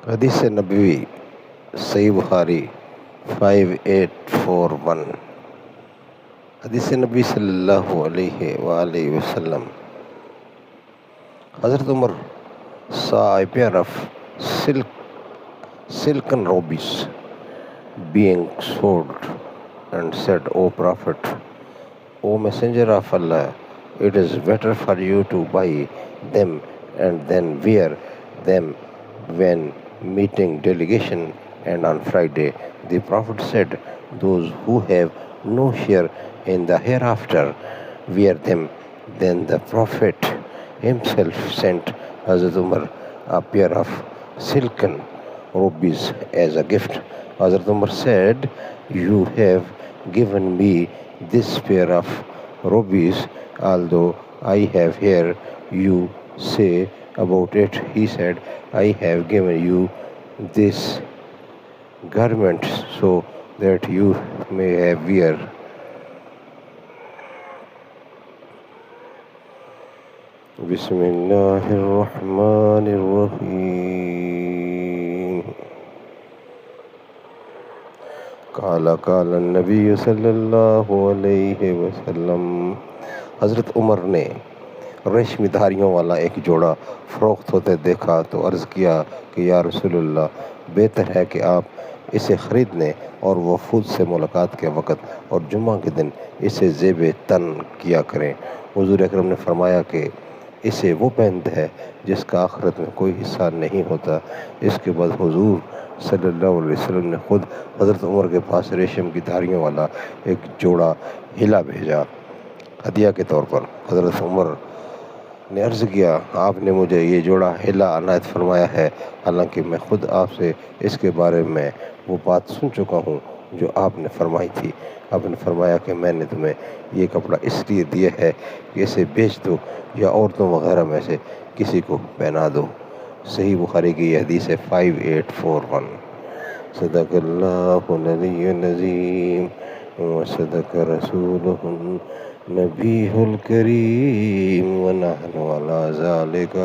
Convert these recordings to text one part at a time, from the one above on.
حدیث نبوی صحیح بخاری 5841. حدیث نبی صلی اللہ علیہ وآلہ وسلم. Hazrat Umar saw a pair of silken robes being sold and said, O Prophet, O Messenger of Allah, it is better for you to buy them and then wear them when meeting delegation and on Friday. The Prophet said, those who have no share in the hereafter wear them. Then the Prophet himself sent Hazrat Umar a pair of silken robes as a gift. Hazrat Umar said, you have given me this pair of robes, although I have heard you say about it. He said, I have given you this garment so that you may have wear. بسم الله الرحمن الرحيم. قال النبی صلی اللہ علیہ وسلم. حضرت عمر نے ریشمی دھاریوں والا ایک جوڑا فروخت ہوتے دیکھا تو عرض کیا کہ یا رسول اللہ، بہتر ہے کہ آپ اسے خرید لیں اور وفود سے ملاقات کے وقت اور جمعہ کے دن اسے زیب تن کیا کریں. حضور اکرم نے فرمایا کہ اسے وہ پہنتا ہے جس کا آخرت میں کوئی حصہ نہیں ہوتا. اس کے بعد حضور صلی اللہ علیہ وسلم نے خود حضرت عمر کے پاس ریشم کی دھاریوں والا ایک جوڑا ہلا بھیجا ہدیہ کے طور پر. حضرت عمر نے عرض کیا، آپ نے مجھے یہ جوڑا ہلا عنایت فرمایا ہے، حالانکہ میں خود آپ سے اس کے بارے میں وہ بات سن چکا ہوں جو آپ نے فرمائی تھی. آپ نے فرمایا کہ میں نے تمہیں یہ کپڑا اس لیے دیا ہے کہ اسے بیچ دو یا عورتوں وغیرہ میں سے کسی کو پہنا دو. صحیح بخاری کی یہ حدیث ہے 5841. صدق اللہ العلی العظیم وصدق رسولہ النبی الکریم ونحن علی ذالک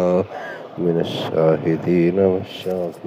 من الشاہدین والشاکرین.